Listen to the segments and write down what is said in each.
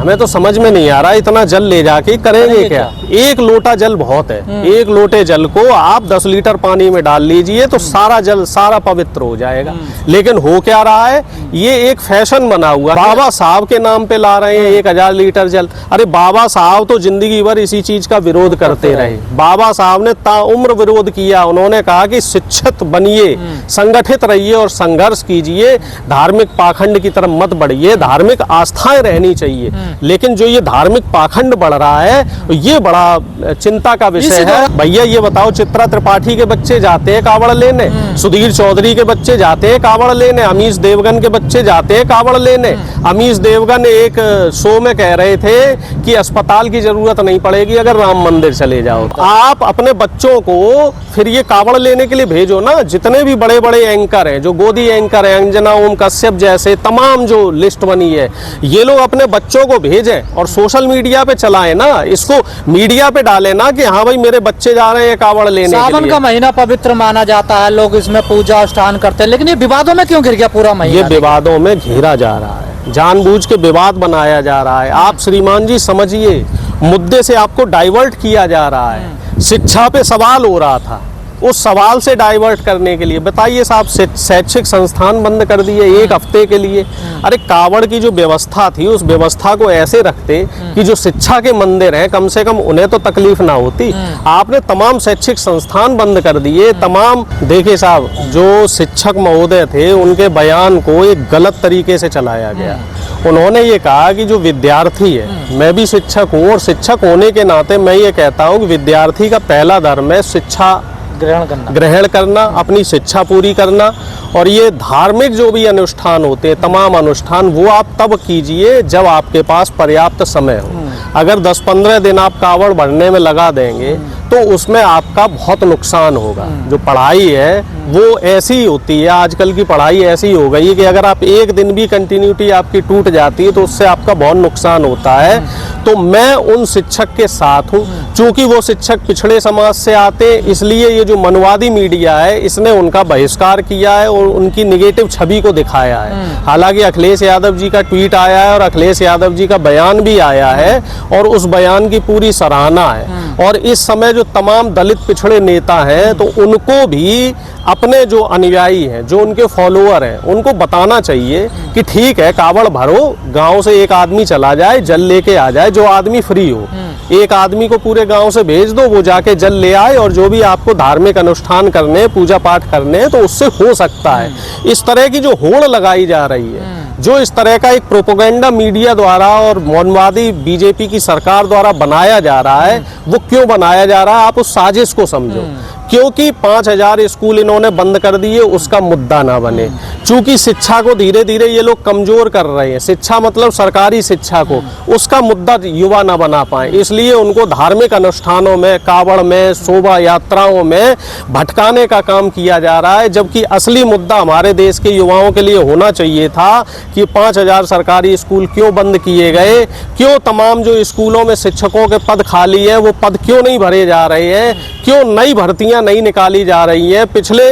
हमें तो समझ में नहीं आ रहा इतना जल ले जाके करेंगे क्या। एक लोटा जल बहुत है, एक लोटे जल को आप 10 लीटर पानी में डाल लीजिए तो सारा जल सारा पवित्र हो जाएगा। लेकिन हो क्या रहा है, ये एक फैशन बना हुआ। बाबा साहब के नाम पे ला रहे हैं 1000 लीटर जल। अरे बाबा साहब तो जिंदगी भर इसी चीज का विरोध करते रहे। बाबा साहब ने ताउम्र विरोध किया। उन्होंने कहा कि शिक्षित बनिए, संगठित रहिए और संघर्ष कीजिए, धार्मिक पाखंड की तरफ मत बढ़िए, धार्मिक आस्थाएं रहनी चाहिए। लेकिन जो ये धार्मिक पाखंड बढ़ रहा है ये बड़ा चिंता का विषय है। भैया ये बताओ, चित्रा त्रिपाठी के बच्चे जाते हैं कावड़ लेने, सुधीर चौधरी के बच्चे जाते हैं कावड़ लेने, अमीश देवगन के बच्चे जाते हैं कावड़ लेने। अमीश देवगन एक शो में कह रहे थे कि अस्पताल की जरूरत नहीं पड़ेगी अगर राम मंदिर चले जाओ। आप अपने बच्चों को फिर ये कावड़ लेने के लिए भेजो ना। जितने भी बड़े बड़े एंकर हैं, जो गोदी एंकर है, अंजना ओम कश्यप जैसे तमाम जो लिस्ट बनी है, ये लोग अपने बच्चों को भेजें और सोशल मीडिया पे चलाएं ना, इसको मीडिया पे डालें ना कि हाँ भाई मेरे बच्चे जा रहे हैं कावड़ लेने के लिए। सावन का महीना पवित्र माना जाता है, लोग इसमें पूजा अनुष्ठान करते हैं, लेकिन ये विवादों में क्यों घिर गया पूरा महीना? ये विवादों में घेरा जा रहा है, जानबूझ के विवाद बनाया जा रहा है। आप श्रीमान जी समझिए, मुद्दे से आपको डाइवर्ट किया जा रहा है। शिक्षा पे सवाल हो रहा था, उस सवाल से डाइवर्ट करने के लिए बताइए साहब शैक्षिक संस्थान बंद कर दिए 1 हफ्ते के लिए। अरे कावड़ की जो व्यवस्था थी उस व्यवस्था को ऐसे रखते कि जो शिक्षा के मंदिर हैं कम से कम उन्हें तो तकलीफ ना होती। आपने तमाम शैक्षिक संस्थान बंद कर दिए। तमाम देखिए साहब, जो शिक्षक महोदय थे उनके बयान को एक गलत तरीके से चलाया गया। उन्होंने ये कहा कि जो विद्यार्थी है, मैं भी शिक्षक हूँ और शिक्षक होने के नाते मैं ये कहता हूँ कि विद्यार्थी का पहला धर्म है शिक्षा ग्रहण करना, अपनी शिक्षा पूरी करना। और ये धार्मिक जो भी अनुष्ठान होते हैं, तमाम अनुष्ठान, वो आप तब कीजिए जब आपके पास पर्याप्त समय हो। अगर 10-15 दिन आप कावड़ भरने में लगा देंगे तो उसमें आपका बहुत नुकसान होगा। जो पढ़ाई है वो ऐसी होती है, आजकल की पढ़ाई ऐसी हो गई है कि अगर आप एक दिन भी कंटिन्यूटी आपकी टूट जाती है तो उससे आपका बहुत नुकसान होता है। तो मैं उन शिक्षक के साथ हूँ, चूंकि वो शिक्षक पिछड़े समाज से आते, इसलिए ये जो मनवादी मीडिया है इसने उनका बहिष्कार किया है और उनकी निगेटिव छवि को दिखाया है। हालांकि अखिलेश यादव जी का ट्वीट आया है और अखिलेश यादव जी का बयान भी आया है और उस बयान की पूरी सराहना है। और इस समय जो तमाम दलित पिछड़े नेता हैं तो उनको भी अपने जो अनुयायी हैं, जो उनके फॉलोअर हैं, उनको बताना चाहिए कि ठीक है कावड़ भरो, गांव से एक आदमी चला जाए, जल लेके आ जाए, जो आदमी फ्री हो। एक आदमी को पूरे गांव से भेज दो, वो जाके जल ले आए और जो भी आपको धार्मिक अनुष्ठान करने, पूजा पाठ करने तो उससे हो सकता है। इस तरह की जो होड़ लगाई जा रही है, जो इस तरह का एक प्रोपेगेंडा मीडिया द्वारा और मौनवादी बीजेपी की सरकार द्वारा बनाया जा रहा है, वो क्यों बनाया जा रहा है आप उस साजिश को समझो। क्योंकि 5000 स्कूल इन्होंने बंद कर दिए, उसका मुद्दा ना बने। चूंकि शिक्षा को धीरे धीरे ये लोग कमजोर कर रहे हैं, शिक्षा मतलब सरकारी शिक्षा को, उसका मुद्दा युवा ना बना पाए, इसलिए उनको धार्मिक अनुष्ठानों में, कावड़ में, शोभा यात्राओं में भटकाने का काम किया जा रहा है। जबकि असली मुद्दा हमारे देश के युवाओं के लिए होना चाहिए था कि 5000 सरकारी स्कूल क्यों बंद किए गए, क्यों तमाम जो स्कूलों में शिक्षकों के पद खाली है वो पद क्यों नहीं भरे जा रहे हैं, क्यों नई भर्तियां नहीं निकाली जा रही है। पिछले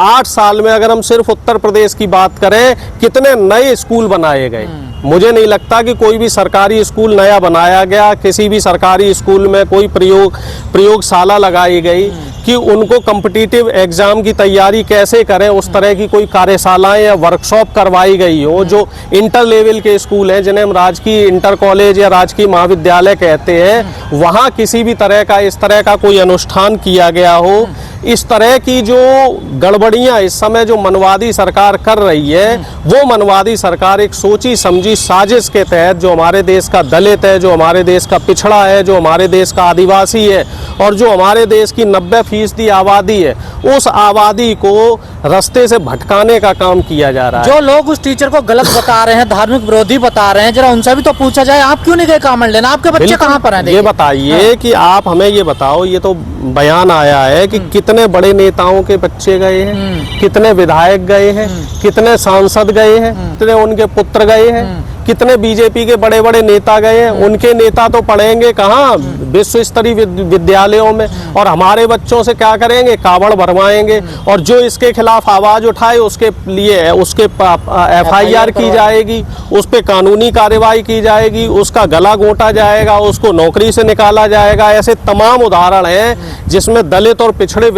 8 साल में अगर हम सिर्फ उत्तर प्रदेश की बात करें, कितने नए स्कूल बनाए गए। मुझे नहीं लगता कि कोई भी सरकारी स्कूल नया बनाया गया, किसी भी सरकारी स्कूल में कोई प्रयोगशाला लगाई गई कि उनको कॉम्पिटिटिव एग्जाम की तैयारी कैसे करें, उस तरह की कोई कार्यशालाएं या वर्कशॉप करवाई गई हो। जो इंटर लेवल के स्कूल हैं, जिन्हें हम राजकीय इंटर कॉलेज या राजकीय महाविद्यालय कहते हैं, वहाँ किसी भी तरह का इस तरह का कोई अनुष्ठान किया गया हो। इस तरह की जो गड़बड़ियां इस समय जो मनवादी सरकार कर रही है, वो मनवादी सरकार एक सोची समझी साजिश के तहत जो हमारे देश का दलित है, जो हमारे देश का पिछड़ा है, जो हमारे देश का आदिवासी है और जो हमारे देश की 90% आबादी है, उस आबादी को रास्ते से भटकाने का काम किया जा रहा है। जो लोग उस टीचर को गलत बता रहे हैं, धार्मिक विरोधी बता रहे हैं, जरा उनसे भी तो पूछा जाए, आप क्यों नहीं गए कावड़ लेना? आपके बच्चे कहाँ पर हैं? ये बताइए कि आप हमें ये बताओ, ये तो बयान आया है कि कितने बड़े नेताओं के बच्चे गए हैं, कितने विधायक गए हैं, कितने सांसद गए हैं, कितने उनके पुत्र गए हैं। कितने बीजेपी के बड़े बड़े नेता गए हैं, उनके नेता तो पढ़ेंगे कहाँ विश्व स्तरीय विद्यालयों में, और हमारे बच्चों से क्या करेंगे, कावड़ भरवाएंगे। और जो इसके खिलाफ आवाज उठाए उसके लिए उसके FIR की जाएगी, उस पर कानूनी कार्रवाई की जाएगी, उसका गला घोंटा जाएगा, उसको नौकरी से निकाला जाएगा। ऐसे तमाम उदाहरण हैं जिसमें दलित और पिछड़े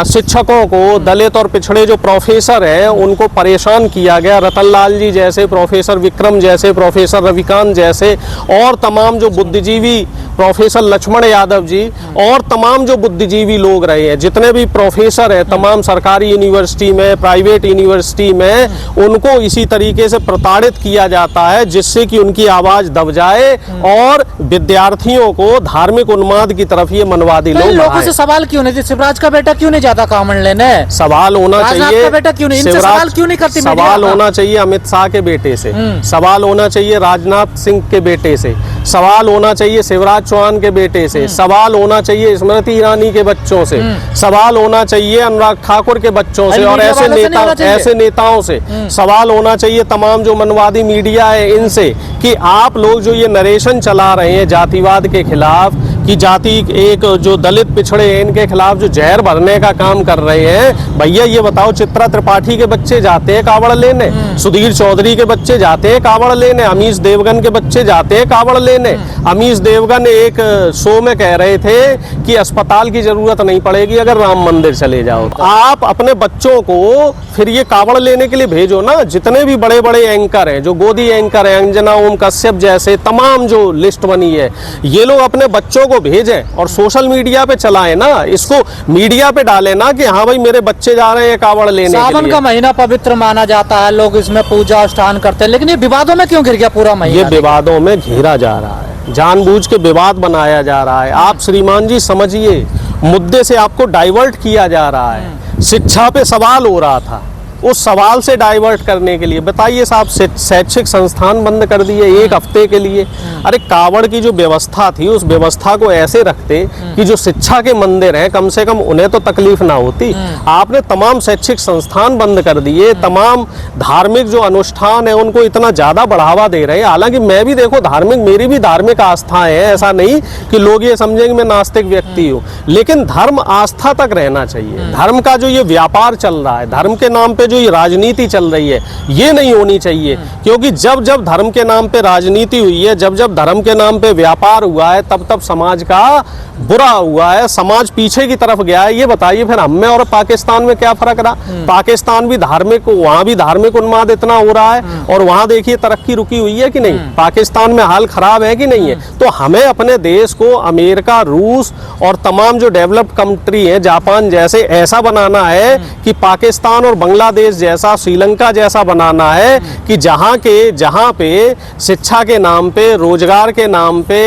शिक्षकों को, दलित और पिछड़े जो प्रोफेसर हैं उनको परेशान किया गया। रतनलाल जी जैसे, प्रोफेसर विक्रम जैसे, प्रोफेसर रविकांत जैसे, और तमाम जो बुद्धिजीवी, प्रोफेसर लक्ष्मण यादव जी, और तमाम जो बुद्धिजीवी लोग रहे हैं, जितने भी प्रोफेसर हैं तमाम सरकारी यूनिवर्सिटी में, प्राइवेट यूनिवर्सिटी में, उनको इसी तरीके से प्रताड़ित किया जाता है जिससे कि उनकी आवाज दब जाए और विद्यार्थियों को धार्मिक उन्माद की तरफ ये मनवादी लोगों से सवाल क्यों नहीं, शिवराज का बेटा क्यों नहीं ज्यादा कामन लेने? सवाल होना चाहिए, का बेटा क्यों नहीं, इनसे सवाल क्यों नहीं करती? सवाल होना चाहिए अमित शाह के बेटे से, सवाल होना चाहिए राजनाथ सिंह के बेटे से, सवाल होना चाहिए शिवराज चौहान के बेटे से, सवाल होना चाहिए स्मृति ईरानी के बच्चों से, सवाल होना चाहिए अनुराग ठाकुर के बच्चों से, और ऐसे नेताओं से सवाल होना चाहिए तमाम जो मनवादी मीडिया है इनसे, कि आप लोग जो ये नरेशन चला रहे हैं जातिवाद के खिलाफ, कि जाति एक जो दलित पिछड़े हैं इनके खिलाफ जो जहर भरने का काम कर रहे हैं। भैया ये बताओ, चित्रा त्रिपाठी के बच्चे जाते हैं कावड़ लेने, सुधीर चौधरी के बच्चे जाते हैं कावड़ लेने, अमीश देवगन के बच्चे जाते हैं कावड़ लेने। अमीश देवगन एक शो में कह रहे थे कि अस्पताल की जरूरत नहीं पड़ेगी अगर राम मंदिर चले जाओ। आप अपने बच्चों को फिर ये कावड़ लेने के लिए भेजो ना। जितने भी बड़े बड़े एंकर हैं, जो गोदी एंकर हैं, अंजना ओम कश्यप जैसे तमाम जो लिस्ट बनी है, ये लोग अपने बच्चों को भेजें और सोशल मीडिया पे चलाएं ना, इसको मीडिया पे डालें ना कि हाँ भाई मेरे बच्चे जा रहे हैं कावड़ लेने के लिए। सावन का महीना पवित्र माना जाता है, लोग इसमें पूजा अनुष्ठान करते हैं, लेकिन ये विवादों में क्यों घिर गया पूरा महीना? ये विवादों में घेरा जा रहा है, जानबूझ के विवाद बनाया जा रहा है। आप श्रीमान जी समझिए, मुद्दे से आपको डाइवर्ट किया जा रहा है। शिक्षा पे सवाल हो रहा था, उस सवाल से डाइवर्ट करने के लिए बताइए साहब शैक्षिक संस्थान बंद कर दिए एक हफ्ते के लिए। अरे कावड़ की जो व्यवस्था थी उस व्यवस्था को ऐसे रखते कि जो शिक्षा के मंदिर हैं कम से कम उन्हें तो तकलीफ ना होती। आपने तमाम शैक्षिक संस्थान बंद कर दिए, तमाम धार्मिक जो अनुष्ठान है उनको इतना ज्यादा बढ़ावा दे रहे हैं। हालांकि मैं भी देखो धार्मिक, मेरी भी धार्मिक आस्थाएं हैं, ऐसा नहीं कि लोग ये समझेंगे मैं नास्तिक व्यक्ति हूँ, लेकिन धर्म आस्था तक रहना चाहिए। धर्म का जो ये व्यापार चल रहा है, धर्म के नाम पे जो ये राजनीति चल रही है, ये नहीं होनी चाहिए। क्योंकि जब जब धर्म के नाम पे राजनीति हुई है, जब जब धर्म के नाम पे व्यापार हुआ है, तब तब समाज का बुरा हुआ है, समाज पीछे की तरफ गया है। ये बताइए फिर हम में और पाकिस्तान में क्या फर्क रहा? पाकिस्तान भी धार्मिक, वहां भी धार्मिक उन्माद इतना हो रहा है, और वहां देखिए तरक्की रुकी हुई है कि नहीं? पाकिस्तान में हाल खराब है कि नहीं है? तो हमें अपने देश को अमेरिका, रूस और तमाम जो डेवलप्ड कंट्री है, जापान जैसे, ऐसा बनाना है कि पाकिस्तान और बांग्लादेश जैसा, श्रीलंका जैसा बनाना है कि जहां पे शिक्षा के नाम पे, रोजगार के नाम पे,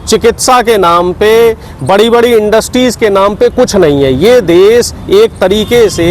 चिकित्सा के नाम पे, बड़ी बड़ी इंडस्ट्रीज के नाम पे कुछ नहीं है। ये देश एक तरीके से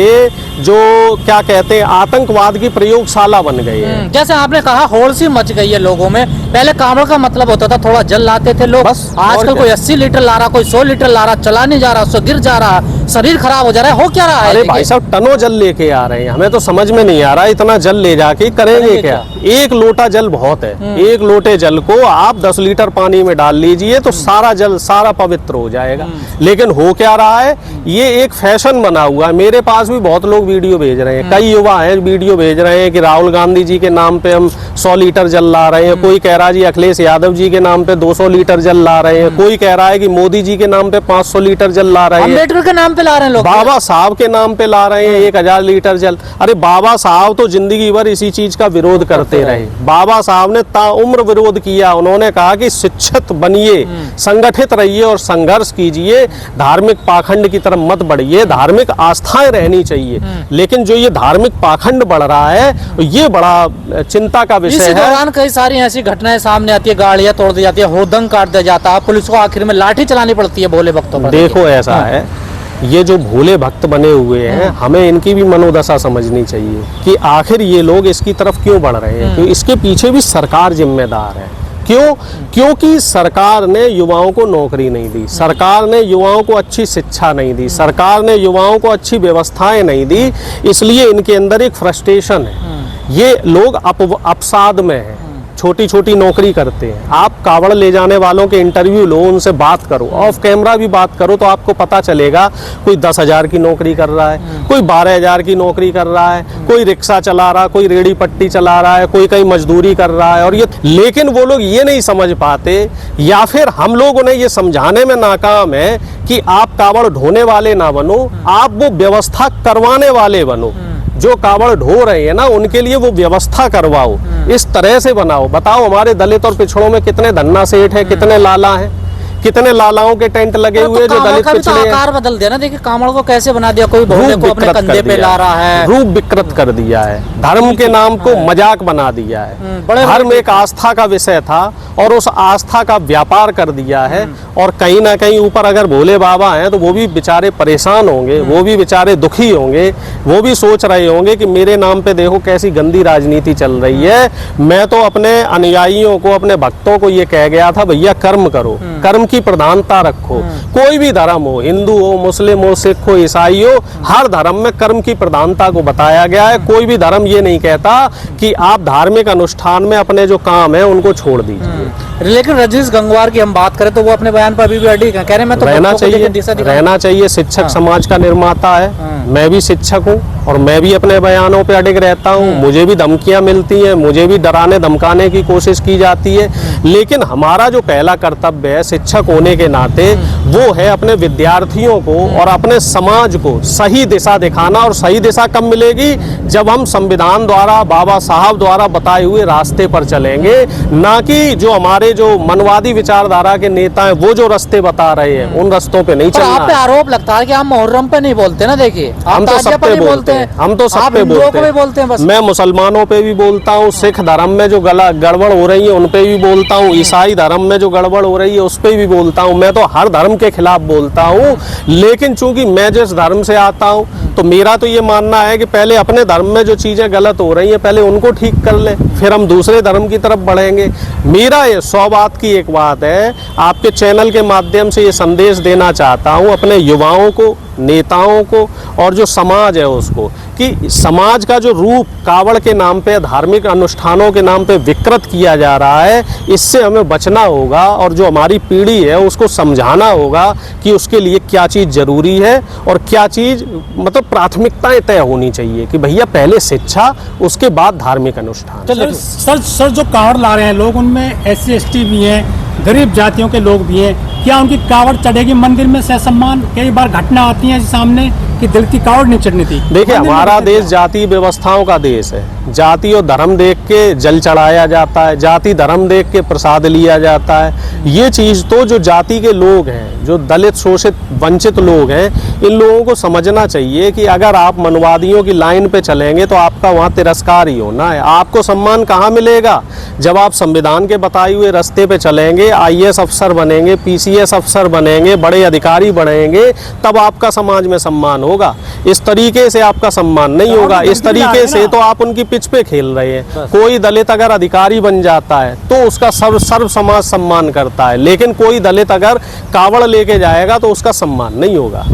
जो क्या कहते हैं आतंकवाद की प्रयोगशाला बन गई है। जैसे आपने कहा होड़ सी मच गई है लोगों में। पहले कावड़ का मतलब होता था थोड़ा जल लाते थे लोग, आजकल कोई 80 लीटर ला रहा, कोई 100 लीटर ला रहा, चला नहीं जा रहा, उससे गिर जा रहा, शरीर खराब हो जा रहा है। हो क्या रहा है? अरे भाई साहब टनों जल लेके आ रहे हैं, हमें तो समझ में नहीं आ रहा इतना जल ले जाके करेंगे क्या? एक लोटा जल बहुत है, एक लोटे जल को आप 10 लीटर पानी में डाल लीजिए तो सारा जल सारा पवित्र हो जाएगा। लेकिन हो क्या रहा है, ये एक फैशन बना हुआ है। मेरे पास भी बहुत लोग वीडियो भेज रहे हैं, कई युवा हैं वीडियो भेज रहे हैं कि राहुल गांधी जी के नाम पे हम 100 लीटर जल ला रहे हैं, कोई कह रहा है जी अखिलेश यादव जी के नाम पे 200 लीटर जल ला रहे हैं, कोई कह रहा है कि मोदी जी के नाम पे 500 लीटर जल ला रहे हैं, अम्बेडकर के नाम पे ला रहे हैं लोग, बाबा साहब के नाम पे ला रहे हैं 1000 लीटर जल। अरे बाबा साहब तो जिंदगी भर इसी चीज का विरोध करते रहे। बाबा साहब ने ताउम्र विरोध किया, उन्होंने कहा कि शिक्षित बनिए, संगठित रहिए और संघर्ष कीजिए, धार्मिक पाखंड की तरफ मत बढ़िए, धार्मिक आस्थाएं रहनी चाहिए। लेकिन जो ये धार्मिक पाखंड बढ़ रहा है ये बड़ा चिंता का विषय है। इस दौरान कई सारी ऐसी घटनाएं सामने आती है, गाड़ियां तोड़ दी जाती है, होदंग काट दिया जाता है, पुलिस को आखिर में लाठी चलानी पड़ती है भोले भक्तों पर। देखो ऐसा है, ये जो भोले भक्त बने हुए हैं हमें इनकी भी मनोदशा समझनी चाहिए कि आखिर ये लोग इसकी तरफ क्यों बढ़ रहे हैं। क्योंकि इसके पीछे भी सरकार जिम्मेदार है। क्यों? क्योंकि सरकार ने युवाओं को नौकरी नहीं दी, सरकार ने युवाओं को अच्छी शिक्षा नहीं दी, सरकार ने युवाओं को अच्छी व्यवस्थाएं नहीं दी, इसलिए इनके अंदर एक फ्रस्ट्रेशन है। ये लोग अपसाद में हैं। छोटी छोटी नौकरी करते हैं। आप कावड़ ले जाने वालों के इंटरव्यू लो, उनसे बात करो, ऑफ कैमरा भी बात करो, तो आपको पता चलेगा कोई 10,000 की नौकरी कर रहा है, कोई 12,000 की नौकरी कर रहा है, कोई रिक्शा चला रहा, कोई रेड़ी पट्टी चला रहा है, कोई कहीं मजदूरी कर रहा है। और ये, लेकिन वो लोग ये नहीं समझ पाते, या फिर हम लोग उन्हें ये समझाने में नाकाम है कि आप कावड़ ढोने वाले ना बनो, आप वो व्यवस्था करवाने वाले बनो। जो कावड़ ढो रहे हैं ना, उनके लिए वो व्यवस्था करवाओ, इस तरह से बनाओ। बताओ हमारे दलित और पिछड़ों में कितने धन्ना सेठ हैं, कितने लाला हैं, कितने लालाओं के टेंट लगे हुए जो दलित पिछड़े हैं। आकार बदल दिया ना, देखिए कावड़ को कैसे बना दिया, कोई भोले को अपने कंधे पे ला रहा है, रूप विकृत कर दिया है, धर्म के नाम को मजाक बना दिया है। धर्म एक आस्था का विषय था और उस आस्था का व्यापार कर दिया है। और कहीं ना कहीं ऊपर अगर भोले बाबा हैं तो वो भी बेचारे परेशान होंगे, वो भी बेचारे दुखी होंगे, वो भी सोच रहे होंगे कि मेरे नाम पे देखो कैसी गंदी राजनीति चल रही है। मैं तो अपने अनुयायियों को, अपने भक्तों को ये कह गया था, भैया कर्म करो, कर्म की प्रधानता रखो। कोई भी धर्म हो, हिंदू हो, मुस्लिम हो, सिख हो, ईसाई हो, हर धर्म में कर्म की प्रधानता को बताया गया है। कोई भी धर्म ये नहीं कहता कि आप धार्मिक अनुष्ठान में अपने जो काम है उनको छोड़ दीजिए। लेकिन रजनीश गंगवार की हम बात करें तो वो अपने बयान पर अभी भी अडिग हैं, कह रहे हैं मैं तो रहना चाहिए। शिक्षक समाज का निर्माता है, मैं भी शिक्षक हूँ और मैं भी अपने बयानों पे अडिग रहता हूँ। मुझे भी धमकियां मिलती हैं, मुझे भी डराने धमकाने की कोशिश की जाती है, लेकिन हमारा जो पहला कर्तव्य है शिक्षक होने के नाते, वो है अपने विद्यार्थियों को और अपने समाज को सही दिशा दिखाना। और सही दिशा कब मिलेगी? जब हम संविधान द्वारा, बाबा साहब द्वारा बताए हुए रास्ते पर चलेंगे, ना कि जो हमारे जो मनवादी विचारधारा के नेता हैं वो जो रास्ते बता रहे हैं उन रास्तों पे नहीं चलना। आप पे आरोप लगता है कि हम मुहर्रम पे नहीं बोलते ना, देखिए हम तो सब पे बोलते हैं, हम तो सब पे बोलते हैं। मैं मुसलमानों पे भी बोलता हूँ, सिख धर्म में जो गड़बड़ हो रही है उन पे भी बोलता हूँ, ईसाई धर्म में जो गड़बड़ हो रही है उस पे भी बोलता हूँ। मैं तो हर धर्म के खिलाफ बोलता हूँ, लेकिन चूंकि मैं जिस धर्म से आता हूँ तो मेरा तो ये मानना है कि पहले अपने धर्म में जो चीजें गलत हो रही हैं पहले उनको ठीक कर ले, फिर हम दूसरे धर्म की तरफ बढ़ेंगे। मेरा ये 100 बात की एक बात है, आपके चैनल के माध्यम से ये संदेश देना चाहता हूँ अपने युवाओं को, नेताओं को और जो समाज है उसको, कि समाज का जो रूप कावड़ के नाम पे, धार्मिक अनुष्ठानों के नाम पे विकृत किया जा रहा है, इससे हमें बचना होगा। और जो हमारी पीढ़ी है उसको समझाना होगा कि उसके लिए क्या चीज़ जरूरी है और क्या चीज़ मतलब प्राथमिकताएं तय होनी चाहिए, कि भैया पहले शिक्षा, उसके बाद धार्मिक अनुष्ठान। सर जो कावड़ ला रहे हैं लोग, उनमें SC ST भी हैं, गरीब जातियों के लोग भी हैं, क्या उनकी कावड़ चढ़ेगी मंदिर में सहसम्मान? कई बार घटना आती है सामने कि दिल की कावड़ नहीं चढ़नी थी। देखिए हमारा देश जाति व्यवस्थाओं का देश है, जाति और धर्म देख के जल चढ़ाया जाता है, जाति धर्म देख के प्रसाद लिया जाता है। ये चीज़ तो जो जाति के लोग हैं, जो दलित शोषित वंचित लोग हैं, इन लोगों को समझना चाहिए कि अगर आप मनवादियों की लाइन पे चलेंगे तो आपका वहाँ तिरस्कार ही होना है। आपको सम्मान कहाँ मिलेगा? जब आप संविधान के बताए हुए रास्ते पे चलेंगे, IAS अफसर बनेंगे, PCS अफसर बनेंगे, बड़े अधिकारी बनेंगे, तब आपका समाज में सम्मान होगा। इस तरीके से आपका सम्मान नहीं होगा। इस तरीके से तो आप उनकी पिच पे खेल रहे हैं। कोई दलित अगर अधिकारी बन जाता है तो उसका सर्व समाज सम्मान करता है, लेकिन कोई दलित अगर कावड़ लेके जाएगा तो उसका सम्मान नहीं होगा।